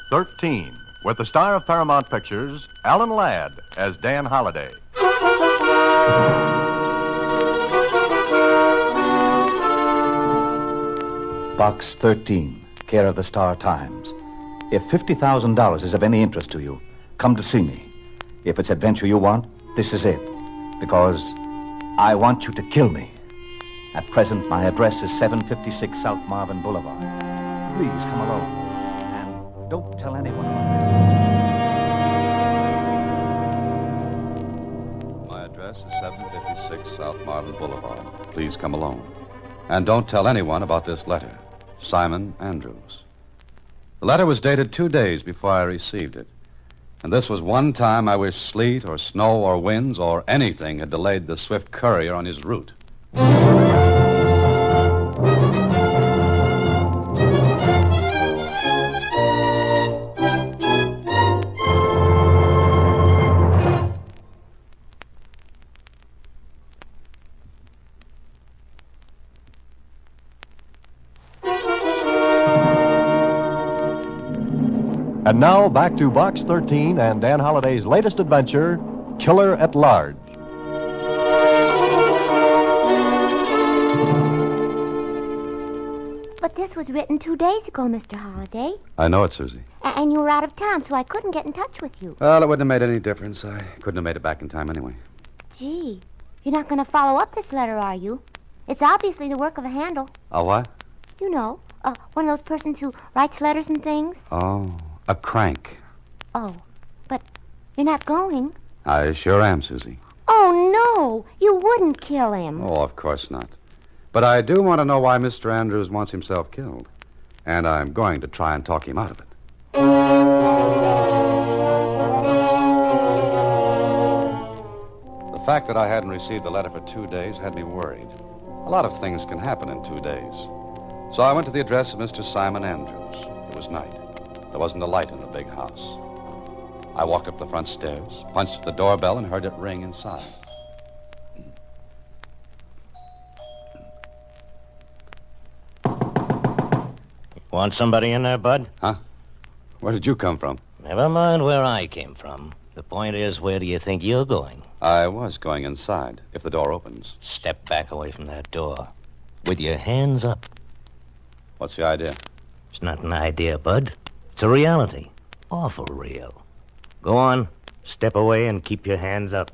13, with the star of Paramount Pictures, Alan Ladd, as Dan Holliday. Box 13, care of the Star Times. If $50,000 is of any interest to you, come to see me. If it's adventure you want, this is it. Because I want you to kill me. At present, my address is 756 South Marvin Boulevard. Please come alone. And don't tell anyone about this. My address is 756 South Marvin Boulevard. Please come alone. And don't tell anyone about this letter. Simon Andrews. The letter was dated 2 days before I received it. And this was one time I wish sleet or snow or winds or anything had delayed the swift courier on his route. And now, back to Box 13 and Dan Holliday's latest adventure, Killer at Large. But this was written 2 days ago, Mr. Holliday. I know it, Susie. And you were out of town, so I couldn't get in touch with you. Well, it wouldn't have made any difference. I couldn't have made it back in time anyway. Gee, you're not going to follow up this letter, are you? It's obviously the work of a handle. A what? You know, one of those persons who writes letters and things. Oh, a crank. Oh, but you're not going. I sure am, Susie. Oh, no, you wouldn't kill him. Oh, of course not. But I do want to know why Mr. Andrews wants himself killed. And I'm going to try and talk him out of it. The fact that I hadn't received the letter for 2 days had me worried. A lot of things can happen in 2 days. So I went to the address of Mr. Simon Andrews. It was night. There wasn't a light in the big house. I walked up the front stairs, punched at the doorbell, and heard it ring inside. Want somebody in there, Bud? Huh? Where did you come from? Never mind where I came from. The point is, where do you think you're going? I was going inside, if the door opens. Step back away from that door. With your hands up. What's the idea? It's not an idea, Bud. It's a reality. Awful real. Go on. Step away and keep your hands up.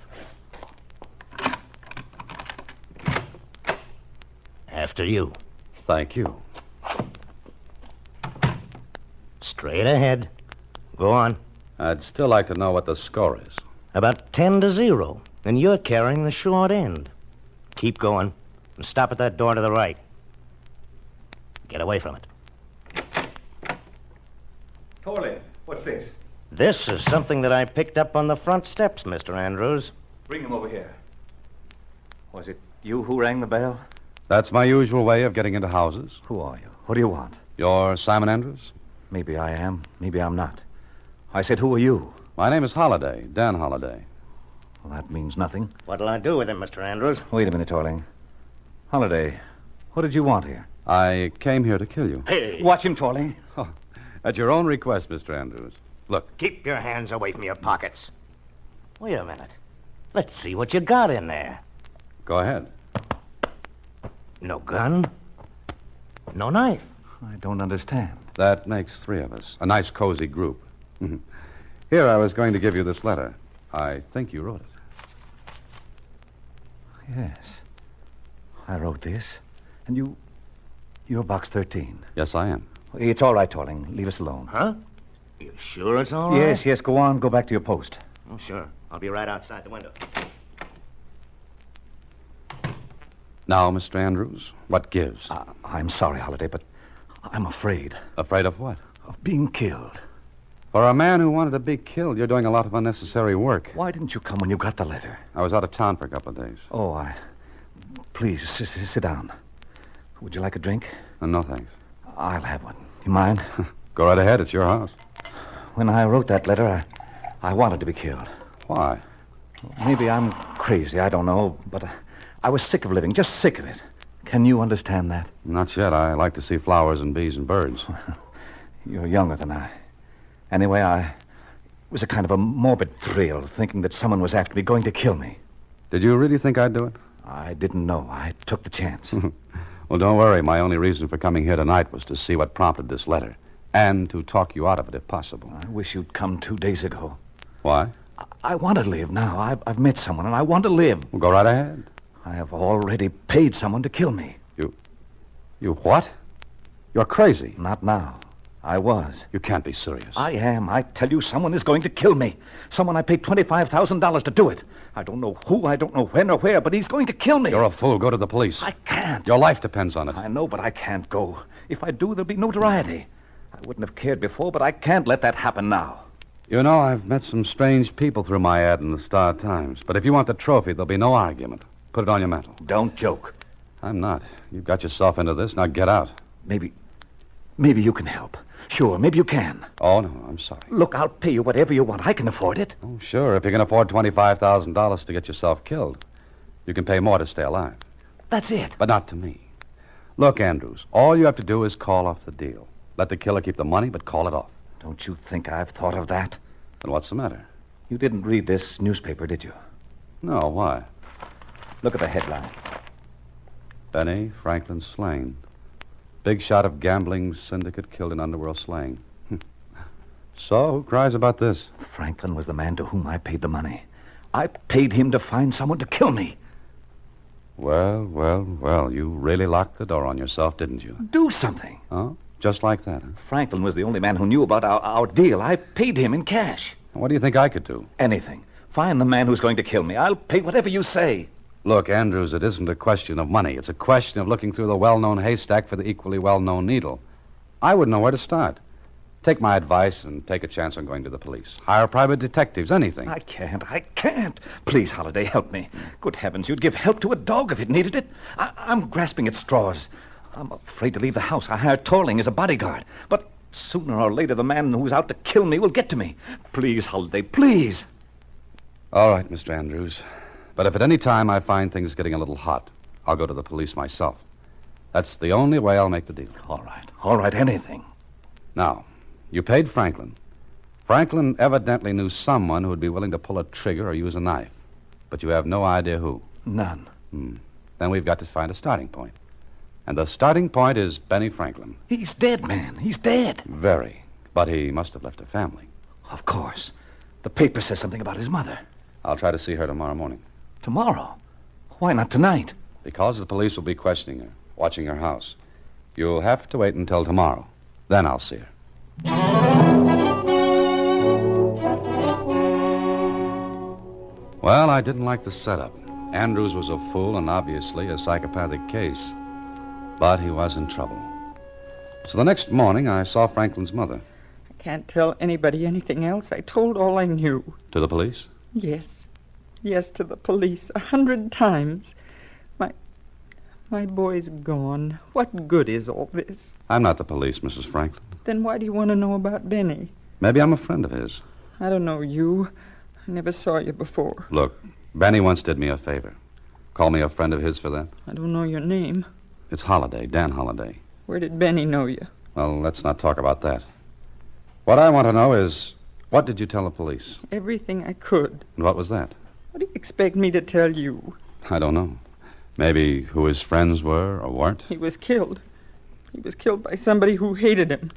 After you. Thank you. Straight ahead. Go on. I'd still like to know what the score is. About 10-0, and you're carrying the short end. Keep going, and stop at that door to the right. Get away from it. Torley, what's this? This is something that I picked up on the front steps, Mr. Andrews. Bring him over here. Was it you who rang the bell? That's my usual way of getting into houses. Who are you? What do you want? You're Simon Andrews? Maybe I am. Maybe I'm not. I said, who are you? My name is Holliday, Dan Holliday. Well, that means nothing. What'll I do with him, Mr. Andrews? Wait a minute, Torling. Holliday, what did you want here? I came here to kill you. Hey! Watch him, Torling. Oh, at your own request, Mr. Andrews. Look. Keep your hands away from your pockets. Wait a minute. Let's see what you got in there. Go ahead. No gun. No knife. I don't understand. That makes 3 of us. A nice, cozy group. Here, I was going to give you this letter. I think you wrote it. Yes. I wrote this. And you're Box 13. Yes, I am. It's all right, Torling. Leave us alone. Huh? You sure it's all right? Yes, go on. Go back to your post. Oh, sure. I'll be right outside the window. Now, Mr. Andrews, what gives? I'm sorry, Holliday, but I'm afraid. Afraid of what? Of being killed. For a man who wanted to be killed, you're doing a lot of unnecessary work. Why didn't you come when you got the letter? I was out of town for a couple of days. Oh, Please, sit down. Would you like a drink? No, thanks. I'll have one. You mind? Go right ahead. It's your house. When I wrote that letter, I wanted to be killed. Why? Maybe I'm crazy, I don't know, but I was sick of living, just sick of it. Can you understand that? Not yet. I like to see flowers and bees and birds. You're younger than I. Anyway, it was a kind of a morbid thrill, thinking that someone was after me, going to kill me. Did you really think I'd do it? I didn't know. I took the chance. Well, don't worry. My only reason for coming here tonight was to see what prompted this letter, and to talk you out of it, if possible. I wish you'd come 2 days ago. Why? I want to live now. I've met someone, and I want to live. Well, go right ahead. I have already paid someone to kill me. You what? You're crazy. Not now. I was. You can't be serious. I am. I tell you, someone is going to kill me. Someone I paid $25,000 to do it. I don't know who, I don't know when or where, but he's going to kill me. You're a fool. Go to the police. I can't. Your life depends on it. I know, but I can't go. If I do, there'll be notoriety. I wouldn't have cared before, but I can't let that happen now. You know, I've met some strange people through my ad in the Star Times. But if you want the trophy, there'll be no argument. Put it on your mantle. Don't joke. I'm not. You've got yourself into this. Now get out. Maybe you can help. Sure, maybe you can. Oh, no, I'm sorry. Look, I'll pay you whatever you want. I can afford it. Oh, sure, if you can afford $25,000 to get yourself killed. You can pay more to stay alive. That's it. But not to me. Look, Andrews, all you have to do is call off the deal. Let the killer keep the money, but call it off. Don't you think I've thought of that? Then what's the matter? You didn't read this newspaper, did you? No, why? Look at the headline. Benny Franklin slain. Big shot of gambling syndicate killed in underworld slaying. So, who cries about this? Franklin was the man to whom I paid the money. I paid him to find someone to kill me. Well, you really locked the door on yourself, didn't you? Do something. Oh, just like that, huh? Franklin was the only man who knew about our deal. I paid him in cash. What do you think I could do? Anything. Find the man who's going to kill me. I'll pay whatever you say. Look, Andrews, it isn't a question of money. It's a question of looking through the well-known haystack for the equally well-known needle. I wouldn't know where to start. Take my advice and take a chance on going to the police. Hire private detectives, anything. I can't. Please, Holliday, help me. Good heavens, you'd give help to a dog if it needed it. I'm grasping at straws. I'm afraid to leave the house. I hired Torling as a bodyguard. But sooner or later, the man who's out to kill me will get to me. Please, Holliday, please. All right, Mr. Andrews. But if at any time I find things getting a little hot, I'll go to the police myself. That's the only way I'll make the deal. All right, anything. Now, you paid Franklin. Franklin evidently knew someone who would be willing to pull a trigger or use a knife. But you have no idea who. None. Then we've got to find a starting point. And the starting point is Benny Franklin. He's dead, man. He's dead. Very. But he must have left a family. Of course. The paper says something about his mother. I'll try to see her tomorrow morning. Tomorrow? Why not tonight? Because the police will be questioning her, watching her house. You'll have to wait until tomorrow. Then I'll see her. Well, I didn't like the setup. Andrews was a fool and obviously a psychopathic case. But he was in trouble. So the next morning, I saw Franklin's mother. I can't tell anybody anything else. I told all I knew. To the police? Yes, to the police 100 times. My boy's gone. What good is all this? I'm not the police, Mrs. Franklin. Then why do you want to know about Benny? Maybe I'm a friend of his. I don't know you. I never saw you before. Look, Benny once did me a favor. Call me a friend of his for that? I don't know your name. It's Holliday, Dan Holliday. Where did Benny know you? Well, let's not talk about that. What I want to know is, what did you tell the police? Everything I could. And what was that? What do you expect me to tell you? I don't know. Maybe who his friends were or weren't? He was killed. He was killed by somebody who hated him.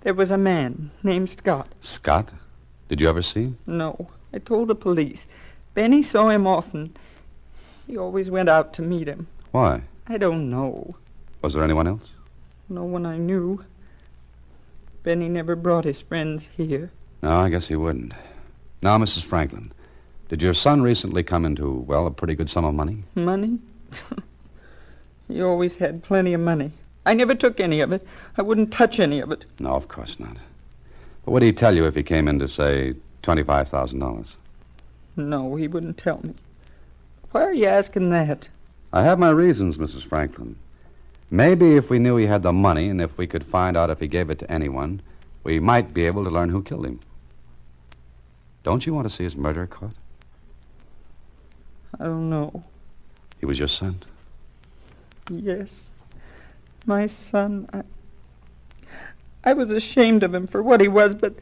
There was a man named Scott. Scott? Did you ever see him? No. I told the police. Benny saw him often. He always went out to meet him. Why? I don't know. Was there anyone else? No one I knew. Benny never brought his friends here. No, I guess he wouldn't. Now, Mrs. Franklin, did your son recently come into, well, a pretty good sum of money? Money? He always had plenty of money. I never took any of it. I wouldn't touch any of it. No, of course not. But what did he tell you if he came in to say $25,000? No, he wouldn't tell me. Why are you asking that? I have my reasons, Mrs. Franklin. Maybe if we knew he had the money and if we could find out if he gave it to anyone, we might be able to learn who killed him. Don't you want to see his murderer caught? I don't know. He was your son? Yes. My son, I was ashamed of him for what he was, but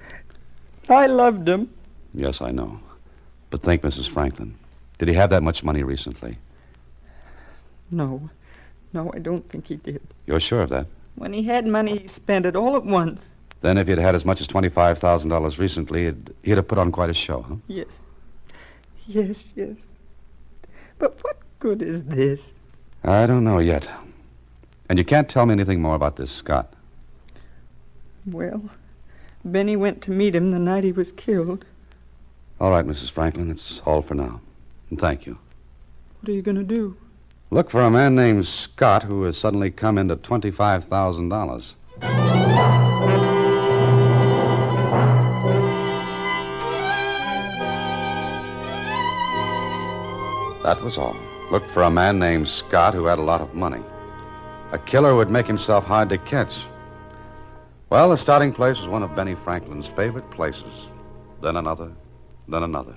I loved him. Yes, I know. But think, Mrs. Franklin. Did he have that much money recently? No, I don't think he did. You're sure of that? When he had money, he spent it all at once. Then if he'd had as much as $25,000 recently, he'd have put on quite a show, huh? Yes. But what good is this? I don't know yet. And you can't tell me anything more about this Scott. Well, Benny went to meet him the night he was killed. All right, Mrs. Franklin, that's all for now. And thank you. What are you going to do? Look for a man named Scott who has suddenly come into $25,000. That was all. Look for a man named Scott who had a lot of money. A killer who would make himself hard to catch. Well, the starting place was one of Benny Franklin's favorite places. Then another, then another.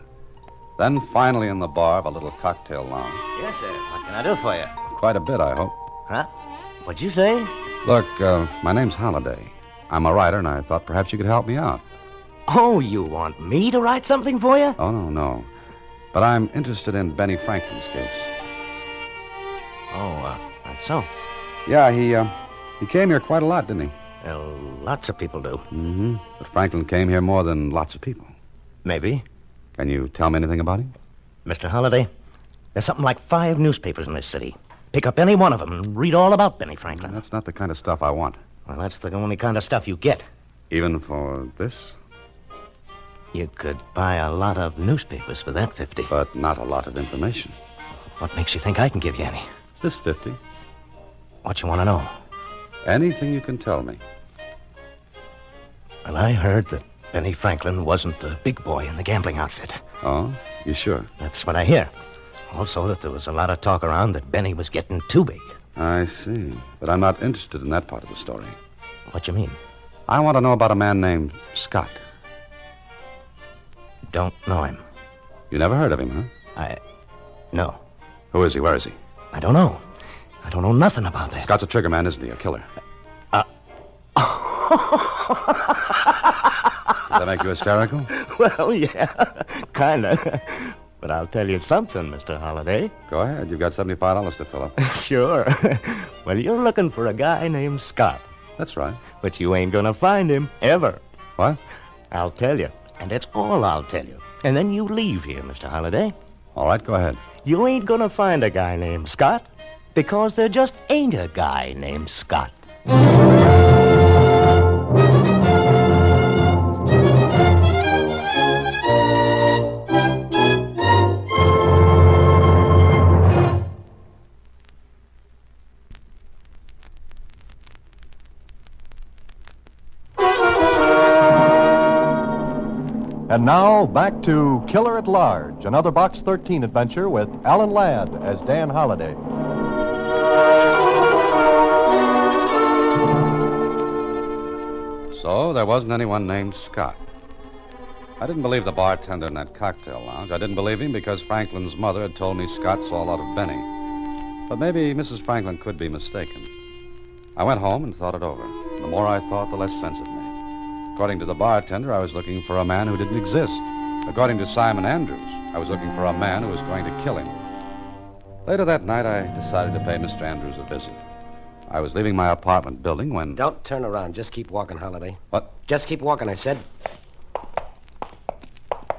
Then finally in the bar of a little cocktail lounge. Yes, sir. What can I do for you? Quite a bit, I hope. Huh? What'd you say? Look, my name's Holliday. I'm a writer, and I thought perhaps you could help me out. Oh, you want me to write something for you? Oh, no. But I'm interested in Benny Franklin's case. Oh, that's so. Yeah, he came here quite a lot, didn't he? Well, lots of people do. Mm-hmm. But Franklin came here more than lots of people. Maybe. Can you tell me anything about him? Mr. Holliday, there's something like 5 newspapers in this city. Pick up any one of them and read all about Benny Franklin. That's not the kind of stuff I want. Well, that's the only kind of stuff you get. Even for this? You could buy a lot of newspapers for that 50. But not a lot of information. What makes you think I can give you any? This 50. What you want to know? Anything you can tell me. Well, I heard that Benny Franklin wasn't the big boy in the gambling outfit. Oh? You sure? That's what I hear. Also, that there was a lot of talk around that Benny was getting too big. I see. But I'm not interested in that part of the story. What you mean? I want to know about a man named Scott. Don't know him. You never heard of him, huh? No. Who is he? Where is he? I don't know. I don't know nothing about that. Scott's a trigger man, isn't he? A killer. Does that make you hysterical? Well, yeah, kind of. But I'll tell you something, Mr. Holliday. Go ahead. You've got $75 to fill up. Sure. Well, you're looking for a guy named Scott. That's right. But you ain't gonna find him, ever. What? I'll tell you. And that's all I'll tell you. And then you leave here, Mr. Holliday. All right, go ahead. You ain't gonna find a guy named Scott because there just ain't a guy named Scott. And now, back to Killer at Large, another Box 13 adventure with Alan Ladd as Dan Holliday. So there wasn't anyone named Scott. I didn't believe the bartender in that cocktail lounge. I didn't believe him because Franklin's mother had told me Scott saw a lot of Benny. But maybe Mrs. Franklin could be mistaken. I went home and thought it over. The more I thought, the less sense it made. According to the bartender, I was looking for a man who didn't exist. According to Simon Andrews, I was looking for a man who was going to kill him. Later that night, I decided to pay Mr. Andrews a visit. I was leaving my apartment building when... Don't turn around. Just keep walking, Holliday. What? Just keep walking, I said.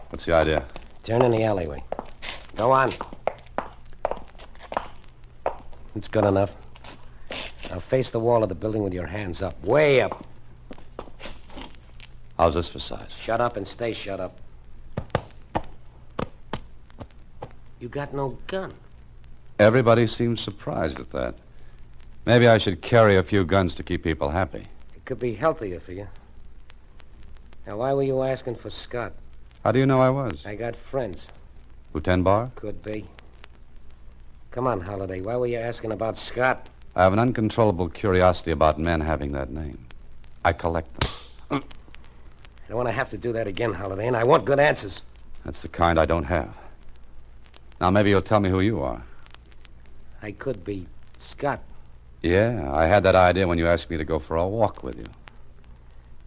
What's the idea? Turn in the alleyway. Go on. It's good enough. Now face the wall of the building with your hands up. Way up. How's this for size? Shut up and stay shut up. You got no gun. Everybody seems surprised at that. Maybe I should carry a few guns to keep people happy. It could be healthier for you. Now, why were you asking for Scott? How do you know I was? I got friends. Lieutenant Barr? Could be. Come on, Holliday. Why were you asking about Scott? I have an uncontrollable curiosity about men having that name. I collect them. I don't want to have to do that again, Holliday, and I want good answers. That's the kind I don't have. Now, maybe you'll tell me who you are. I could be Scott. Yeah, I had that idea when you asked me to go for a walk with you.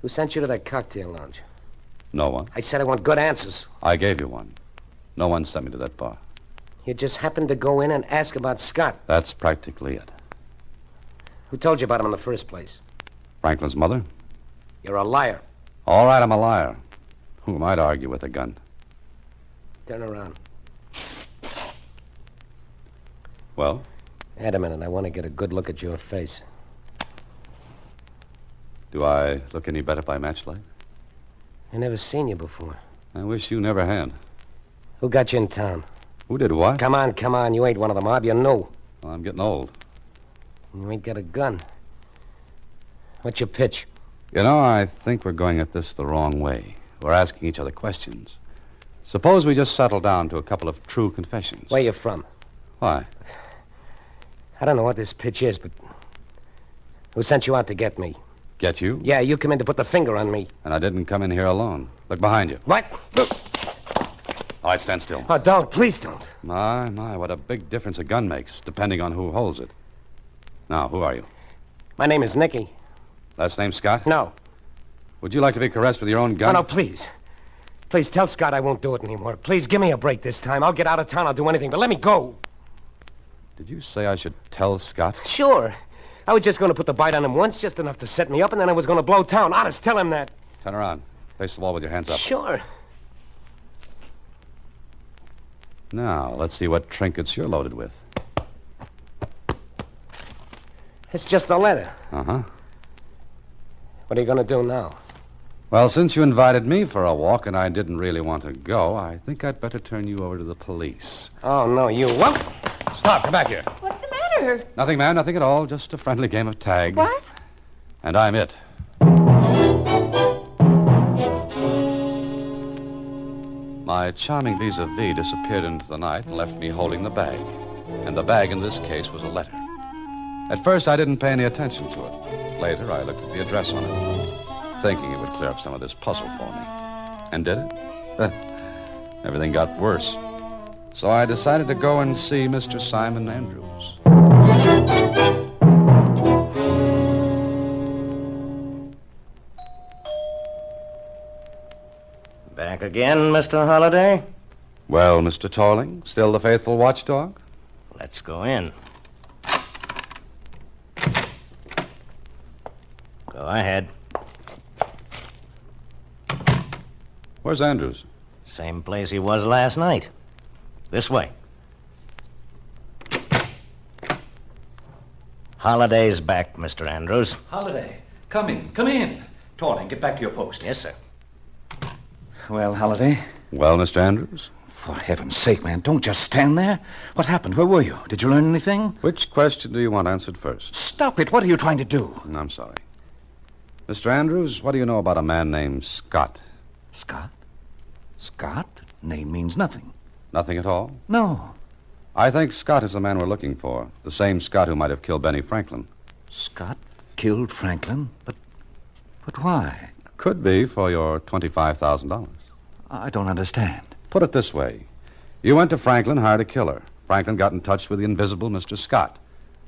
Who sent you to that cocktail lounge? No one. I said I want good answers. I gave you one. No one sent me to that bar. You just happened to go in and ask about Scott. That's practically it. Who told you about him in the first place? Franklin's mother? You're a liar. All right, I'm a liar. Who am I to argue with a gun? Turn around. Well? Wait a minute. I want to get a good look at your face. Do I look any better by matchlight? I never seen you before. I wish you never had. Who got you in town? Who did what? Come on. You ain't one of the mob. You know. Well, I'm getting old. You ain't got a gun. What's your pitch? You know, I think we're going at this the wrong way. We're asking each other questions. Suppose we just settle down to a couple of true confessions. Where you from? Why? I don't know what this pitch is, but who sent you out to get me? Get you? Yeah, you come in to put the finger on me. And I didn't come in here alone. Look behind you. What? Look. All right, stand still. Oh, don't. Please don't. My, what a big difference a gun makes, depending on who holds it. Now, who are you? My name is Nicky. Last name Scott? No. Would you like to be caressed with your own gun? No, please. Please tell Scott I won't do it anymore. Please give me a break this time. I'll get out of town. I'll do anything, but let me go. Did you say I should tell Scott? Sure. I was just going to put the bite on him once, just enough to set me up, and then I was going to blow town. Honest, tell him that. Turn around. Face the wall with your hands up. Sure. Now, let's see what trinkets you're loaded with. It's just a letter. Uh-huh. What are you going to do now? Well, since you invited me for a walk and I didn't really want to go, I think I'd better turn you over to the police. Oh, no, you won't. Stop. Come back here. What's the matter? Nothing, ma'am. Nothing at all. Just a friendly game of tag. What? And I'm it. My charming vis-a-vis disappeared into the night and left me holding the bag. And the bag in this case was a letter. At first, I didn't pay any attention to it. Later, I looked at the address on it, thinking it would clear up some of this puzzle for me. And did it? Everything got worse. So I decided to go and see Mr. Simon Andrews. Back again, Mr. Holliday? Well, Mr. Torling, still the faithful watchdog? Let's go in. Go ahead. Where's Andrews? Same place he was last night. This way. Holliday's back, Mr. Andrews. Holliday, come in. Torling, get back to your post. Yes, sir. Well, Holliday? Well, Mr. Andrews? For heaven's sake, man, don't just stand there. What happened? Where were you? Did you learn anything? Which question do you want answered first? Stop it. What are you trying to do? I'm sorry. Mr. Andrews, what do you know about a man named Scott? Scott? Scott? Name means nothing. Nothing at all? No. I think Scott is the man we're looking for. The same Scott who might have killed Benny Franklin. Scott killed Franklin? But why? Could be for your $25,000. I don't understand. Put it this way. You went to Franklin, hired a killer. Franklin got in touch with the invisible Mr. Scott.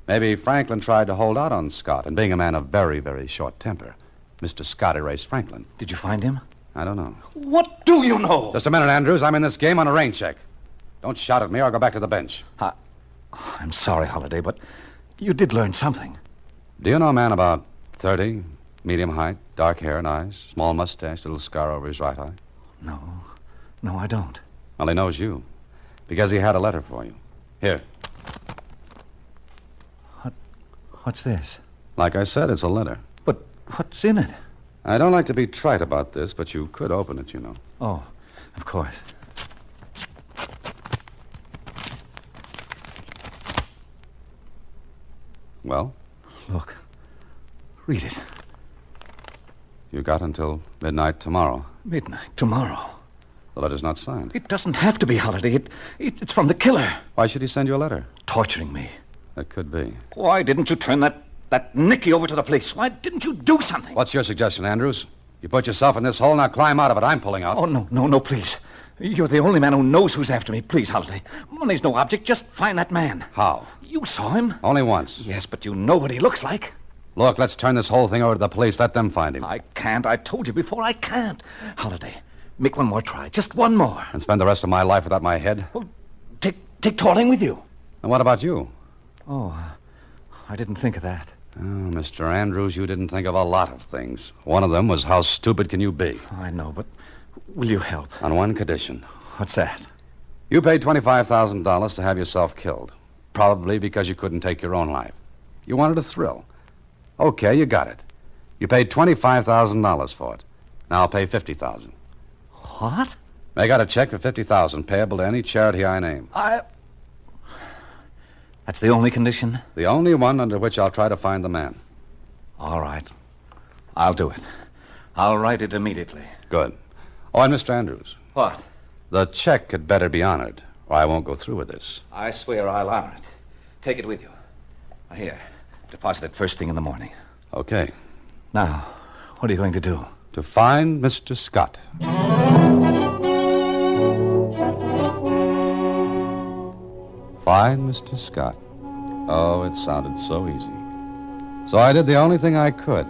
Maybe Franklin tried to hold out on Scott, and being a man of very, very short temper, Mr. Scott erased Franklin. Did you find him? I don't know. What do you know? Just a minute, Andrews. I'm in this game on a rain check. Don't shout at me or I'll go back to the bench. I'm sorry, Holliday, but you did learn something. Do you know a man about 30, medium height, dark hair and eyes, small mustache, little scar over his right eye? No, I don't. Well, he knows you, because he had a letter for you. Here. What's this? Like I said, it's a letter. But what's in it? I don't like to be trite about this, but you could open it, you know. Oh, of course. Well? Look. Read it. You got until midnight tomorrow. Midnight tomorrow. The letter's not signed. It doesn't have to be, Holliday. It's from the killer. Why should he send you a letter? Torturing me. That could be. Why didn't you turn that Nicky over to the police? Why didn't you do something? What's your suggestion, Andrews? You put yourself in this hole, now climb out of it. I'm pulling out. Oh, no, please. You're the only man who knows who's after me. Please, Holliday. Money's no object. Just find that man. How? You saw him. Only once. Yes, but you know what he looks like. Look, let's turn this whole thing over to the police. Let them find him. I can't. I told you before, I can't. Holiday, make one more try. Just one more. And spend the rest of my life without my head? Well, take Torling with you. And what about you? Oh, I didn't think of that. Oh, Mr. Andrews, you didn't think of a lot of things. One of them was how stupid can you be? I know, but will you help? On one condition. What's that? You paid $25,000 to have yourself killed. Probably because you couldn't take your own life. You wanted a thrill. Okay, you got it. You paid $25,000 for it. Now I'll pay $50,000. What? Make out a check for $50,000 payable to any charity I name. That's the only condition? The only one under which I'll try to find the man. All right. I'll do it. I'll write it immediately. Good. Oh, and Mr. Andrews. What? The check had better be honored, or I won't go through with this. I swear I'll honor it. Take it with you. Here. Deposit it first thing in the morning. Okay. Now, what are you going to do? To find Mr. Scott. Find Mr. Scott. Oh, it sounded so easy. So I did the only thing I could.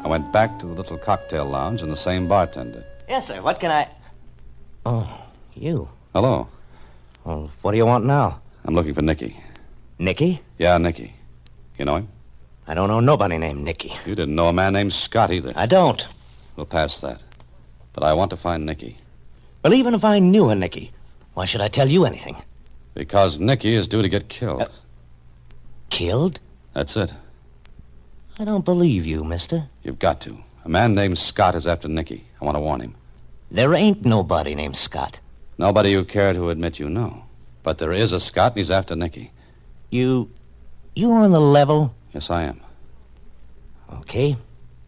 I went back to the little cocktail lounge and the same bartender. Yes, sir. What can I... Oh, you. Hello. Well, what do you want now? I'm looking for Nicky. Nicky? Yeah, Nicky. You know him? I don't know nobody named Nicky. You didn't know a man named Scott either. I don't. We'll pass that. But I want to find Nicky. Well, even if I knew a Nicky, why should I tell you anything? Because Nicky is due to get killed. Killed? That's it. I don't believe you, mister. You've got to. A man named Scott is after Nicky. I want to warn him. There ain't nobody named Scott. Nobody you care to admit you know. But there is a Scott, and he's after Nicky. You on the level? Yes, I am. Okay.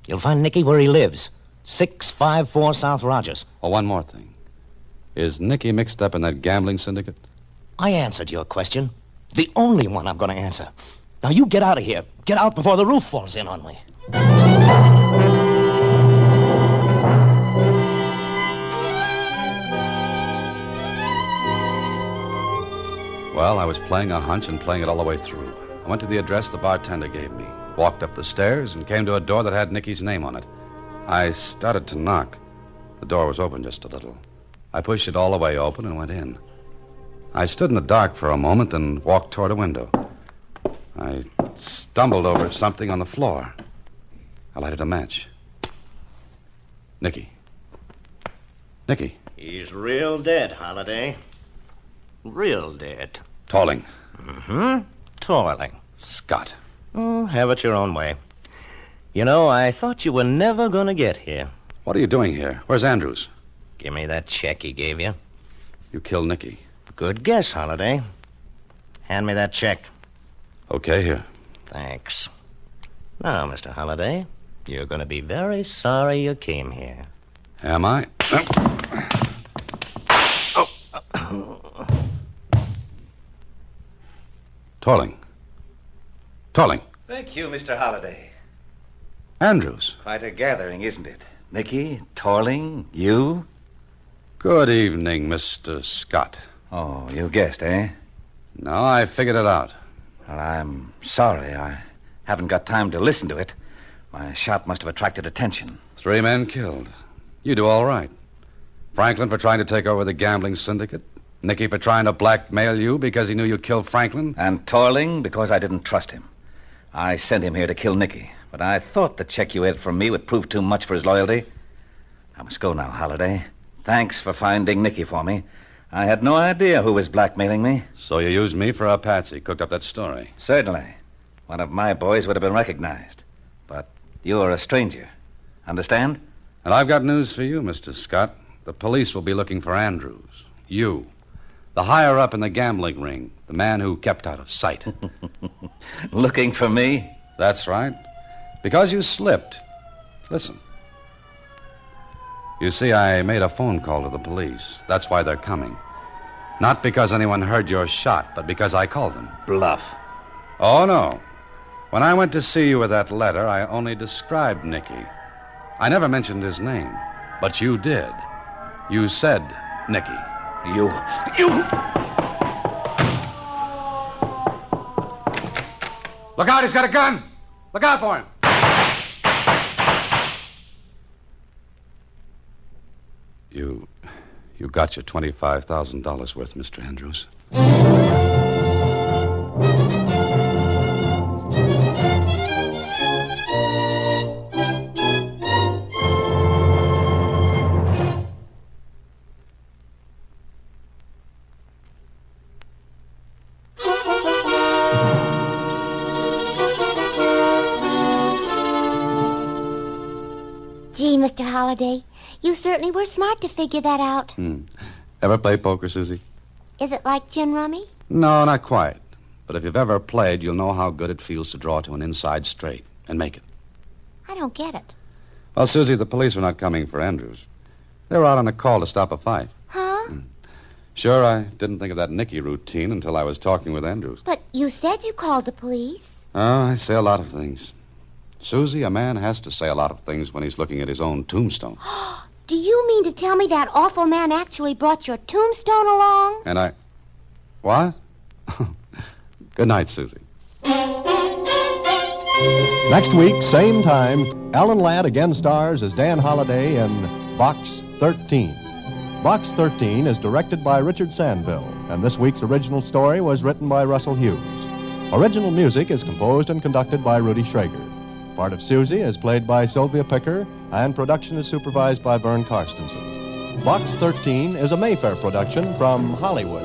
You'll find Nicky where he lives. 654 South Rogers. Oh, one more thing. Is Nicky mixed up in that gambling syndicate? I answered your question. The only one I'm going to answer. Now, you get out of here. Get out before the roof falls in on me. Well, I was playing a hunch and playing it all the way through. I went to the address the bartender gave me, walked up the stairs, and came to a door that had Nicky's name on it. I started to knock. The door was open just a little. I pushed it all the way open and went in. I stood in the dark for a moment, then walked toward a window. I stumbled over something on the floor. I lighted a match. Nicky. Nicky. He's real dead, Holiday. Real dead. Tolling. Mm-hmm. Toiling. Scott. Oh, have it your own way. You know, I thought you were never going to get here. What are you doing here? Where's Andrews? Give me that check he gave you. You killed Nicky. Good guess, Holiday. Hand me that check. Okay, here. Thanks. Now, Mr. Holiday, you're going to be very sorry you came here. Am I? Tolling. Tolling. Thank you, Mr. Holiday. Andrews. Quite a gathering, isn't it? Nicky, Torling, you? Good evening, Mr. Scott. Oh, you guessed, eh? No, I figured it out. Well, I'm sorry. I haven't got time to listen to it. My shot must have attracted attention. 3 men killed. You do all right. Franklin for trying to take over the gambling syndicate. Nicky for trying to blackmail you because he knew you killed Franklin. And Torling because I didn't trust him. I sent him here to kill Nicky, but I thought the check you had from me would prove too much for his loyalty. I must go now, Holiday. Thanks for finding Nicky for me. I had no idea who was blackmailing me. So you used me for a patsy, cooked up that story. Certainly. One of my boys would have been recognized. But you're a stranger. Understand? And I've got news for you, Mr. Scott. The police will be looking for Andrews. You. The higher up in the gambling ring. The man who kept out of sight. Looking for me? That's right. Because you slipped. Listen. You see, I made a phone call to the police. That's why they're coming. Not because anyone heard your shot, but because I called them. Bluff. Oh, no. When I went to see you with that letter, I only described Nicky. I never mentioned his name. But you did. You said Nicky. You... Look out, he's got a gun! Look out for him! You got your $25,000 worth, Mr. Andrews. Gee, Mr. Holliday, you certainly were smart to figure that out. Ever play poker, Susie? Is it like gin rummy? No, not quite. But if you've ever played, you'll know how good it feels to draw to an inside straight and make it. I don't get it. Well, Susie, the police are not coming for Andrews. They were out on a call to stop a fight. Huh? Sure, I didn't think of that Nicky routine until I was talking with Andrews. But you said you called the police. Oh, I say a lot of things. Susie, a man has to say a lot of things when he's looking at his own tombstone. Do you mean to tell me that awful man actually brought your tombstone along? And I... What? Good night, Susie. Next week, same time, Alan Ladd again stars as Dan Holliday in Box 13. Box 13 is directed by Richard Sandville, and this week's original story was written by Russell Hughes. Original music is composed and conducted by Rudy Schrager. Part of Susie is played by Sylvia Picker, and production is supervised by Vern Karstensen. Box 13 is a Mayfair production from Hollywood.